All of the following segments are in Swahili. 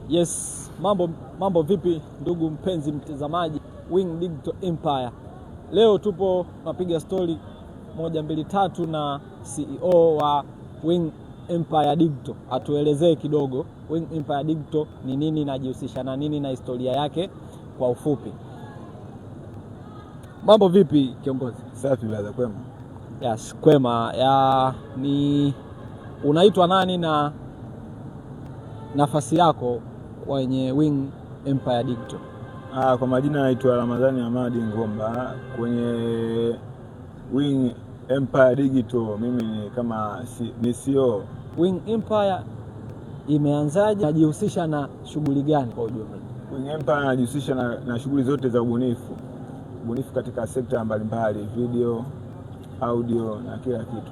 Yes, mambo vipi ndugu mpenzi mtazamaji Wing Digital Empire. Leo tupo napiga story 1 2 3 na CEO wa Wing Empire Digital. Atuelezee kidogo Wing Empire Digital ni nini, inajihusisha na nini na historia yake kwa ufupi. Mambo vipi kiongozi? Safi brother, kwema. Yes, kwema. Ni unaitwa nani na nafasi yako kwenye Wing Empire Digital? Kwa majina naitwa Ramadhani Ahmadi Ngomba. Kwenye Wing Empire Digital mimi ni kama ni CEO. Wing Empire imeanzaje, najihusisha na shughuli gani kwa ujumla? Wing Empire inajihusisha na shughuli zote za ubunifu katika sekta mbalimbali, video, audio na kila kitu.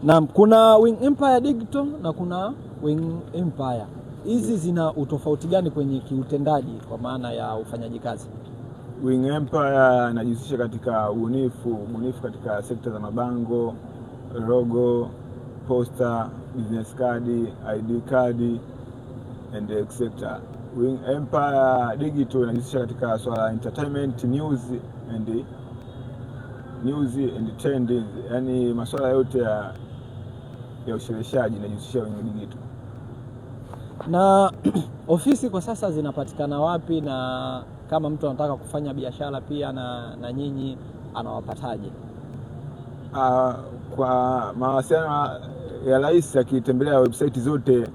Na kuna Wing Empire Digital na kuna Wing Empire. Hizi zina utofauti gani kwenye kiutendaji kwa maana ya ufanyaji kazi? Wing Empire inajihusisha katika ubunifu katika sekta za mabango, logo, poster, business card, ID card and etc. Wing Empire Digital inajihusisha katika swala entertainment, news and trending, yani masuala yote ya ushereheshaji inajihusisha Wing Digital. Na ofisi kwa sasa zinapatikana wapi, na kama mtu anataka kufanya biashara pia na nyinyi anawapataje? Kwa mawasiliano ya rahisi, akitembelea website zote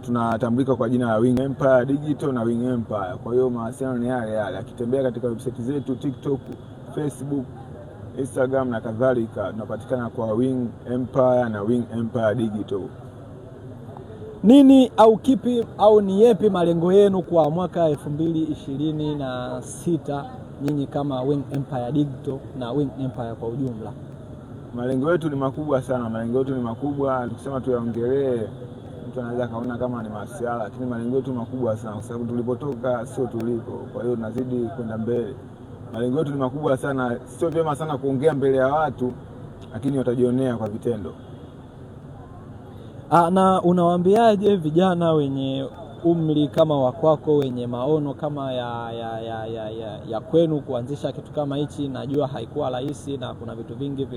tunatambulika kwa jina la Wing Empire Digital na Wing Empire. Kwa hiyo mawasiliano ni yale. Akitembea katika website zetu TikTok, Facebook, Instagram na kadhalika, tunapatikana kwa Wing Empire na Wing Empire Digital. Nini au kipi au ni yepi malengo yenu kwa mwaka 2026 nyinyi kama Wing Empire Digital na Wing Empire kwa ujumla? Malengo yetu ni makubwa sana. Tukisema tuyaongelee mtu anaweza kaona kama ni masiala, lakini malengo yetu makubwa sana kwa sababu tulipotoka sio tulipo. Kwa hiyo tunazidi kwenda mbele. Malengo yetu ni makubwa sana. Sio vyema sana kuongea mbele ya watu, lakini watajionea kwa vitendo. Na unawaambiaje vijana wenye umri kama wakwako, wenye maono kama ya kwenu kuanzisha kitu kama hichi? Najua haikuwa rahisi na kuna vitu vingi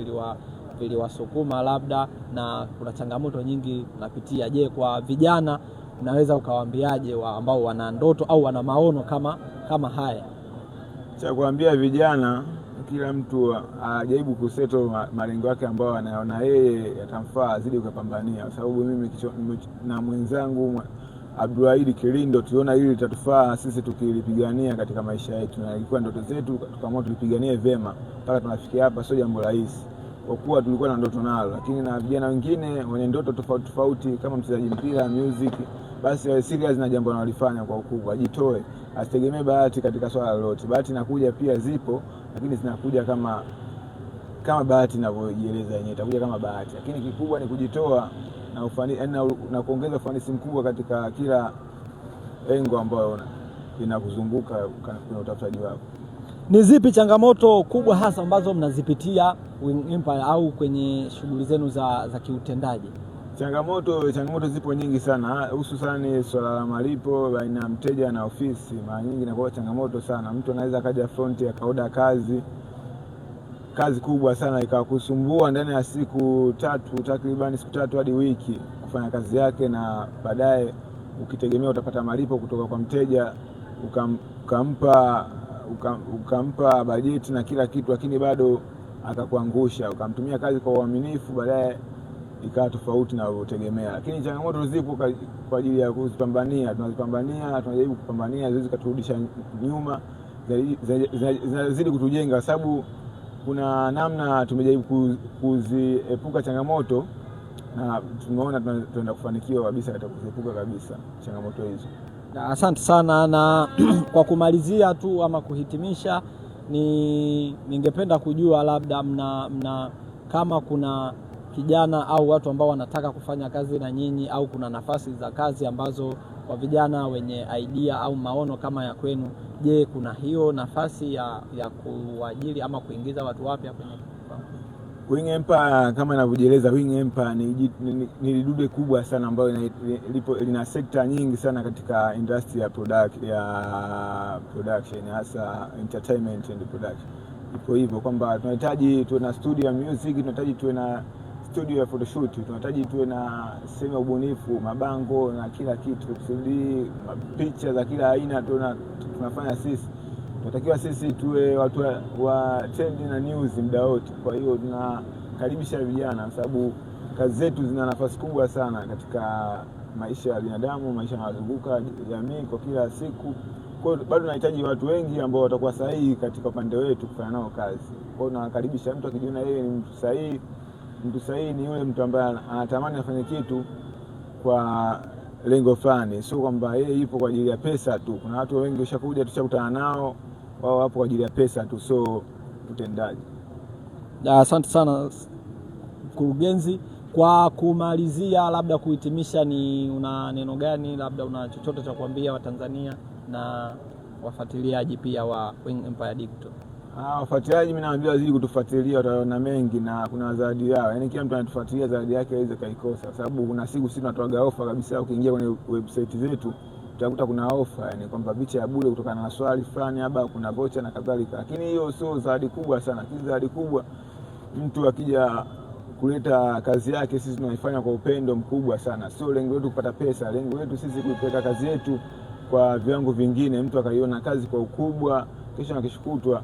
viliwasukuma labda, na kuna changamoto nyingi napitia. Je, kwa vijana unaweza ukawaambiaje ambao wana ndoto au wana maono kama haya? Cha kuambia vijana, kila mtu ajaribu kuseto malengo yake ambayo anaona yeye yatamfaa, azidi kupambania. Kwa sababu mimi na mwenzangu Abdulahidi Kilindo tuliona hili litatufaa sisi tukilipigania katika maisha yetu, na ilikuwa ndoto zetu, tukaamua tulipiganie vyema mpaka tunafikia hapa. Sio jambo rahisi kwa kuwa tulikuwa na ndoto nalo, lakini na vijana wengine wenye ndoto tofauti kama mchezaji mpira, music, basi wa serious na jambo wanalifanya kwa ukubwa. Ajitoe, asitegemee bahati katika swala lolote. Bahati inakuja pia, zipo, lakini zinakuja kama bahati inavyojieleza yenyewe, itakuja kama bahati, lakini kikubwa ni kujitoa na na kuongeza ufanisi mkubwa katika kila engo ambayo inakuzunguka kwenye utafutaji wako. Ni zipi changamoto kubwa hasa ambazo mnazipitia Wing Empire au kwenye shughuli zenu za kiutendaji? Changamoto zipo nyingi sana, hususan swala la malipo baina ya mteja na ofisi. Mara nyingi inakuwa changamoto sana. Mtu anaweza kaja front akaoda kazi kubwa sana ikakusumbua ndani ya siku 3, takriban siku 3 hadi wiki kufanya kazi yake, na baadaye ukitegemea utapata malipo kutoka kwa mteja, ukampa bajeti na kila kitu, lakini bado akakuangusha. Ukamtumia kazi kwa uaminifu, baadaye ikawa tofauti na utegemea. Lakini changamoto zipo kwa ajili ya kuzipambania. Tunajaribu kupambania, ziwezi kuturudisha nyuma, zinazidi kutujenga, sababu kuna namna tumejaribu kuziepuka changamoto na tumeona tunaenda kufanikiwa kabisa katika kuziepuka kabisa changamoto hizo. Asante sana. Na kwa kumalizia tu ama kuhitimisha, ningependa kujua labda mna kama kuna kijana au watu ambao wanataka kufanya kazi na nyinyi, au kuna nafasi za kazi ambazo kwa vijana wenye idea au maono kama ya kwenu. Je, kuna hiyo nafasi ya kuajiri ama kuingiza watu wapya kwenye Wing Empire kama ninavyojieleza, Wing Empire ni dude kubwa sana ambayo lina sekta nyingi sana katika industry ya production, hasa entertainment and production. Ipo hivyo kwamba tunahitaji tuwe na studio ya music, tunahitaji tuwe na studio ya photoshoot, tunahitaji tuwe na sehemu ya ubunifu, mabango na kila kitu, picha za kila aina tunafanya sisi. Tunatakiwa sisi tuwe watu wa trend na news muda wote. Kwa hiyo tunakaribisha vijana kwa sababu kazi zetu zina nafasi kubwa sana katika maisha ya binadamu, maisha yanayozunguka jamii kwa kila siku. Kwa hiyo bado tunahitaji watu wengi ambao watakuwa sahihi katika upande wetu kufanya nao kazi. Kwa hiyo tunakaribisha mtu akijiona yeye ni mtu sahihi. Mtu sahihi ni yule mtu ambaye anatamani afanye kitu kwa lengo fulani, sio kwamba yeye yupo kwa ajili ya pesa tu. Kuna watu wengi tushakutana nao, wao hapo kwa ajili ya pesa tu, so utendaji. Asante sana mkurugenzi. Kwa kumalizia, labda kuhitimisha, una neno gani, labda una chochote cha kuambia Watanzania na wafuatiliaji pia wa Wing Empire Digital? Wafuatiliaji mimi naambia wazidi kutufuatilia, wataona mengi na kuna zawadi yao. Yaani kila mtu anatufuatilia, zawadi yake haiwezi kaikosa, sababu kuna siku sisi tunatoa ofa kabisa. Ukiingia kwenye website zetu utakuta kuna ofa, yani kwamba picha ya bure kutokana na swali fulani, hapa kuna voucher na kadhalika. Lakini hiyo sio zawadi kubwa sana. Lakini zawadi kubwa, mtu akija kuleta kazi yake, sisi tunaifanya kwa upendo mkubwa sana. Sio lengo letu kupata pesa, lengo letu sisi kuipeleka kazi yetu kwa viwango vingine, mtu akaiona kazi kwa ukubwa, kesho na kishukutwa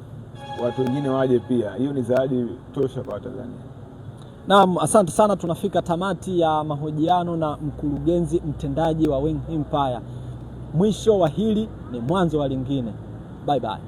watu wengine waje pia. Hiyo ni zawadi tosha kwa Watanzania. Naam, asante sana. Tunafika tamati ya mahojiano na mkurugenzi mtendaji wa Wing Empire. Mwisho wa hili ni mwanzo wa lingine. Bye bye.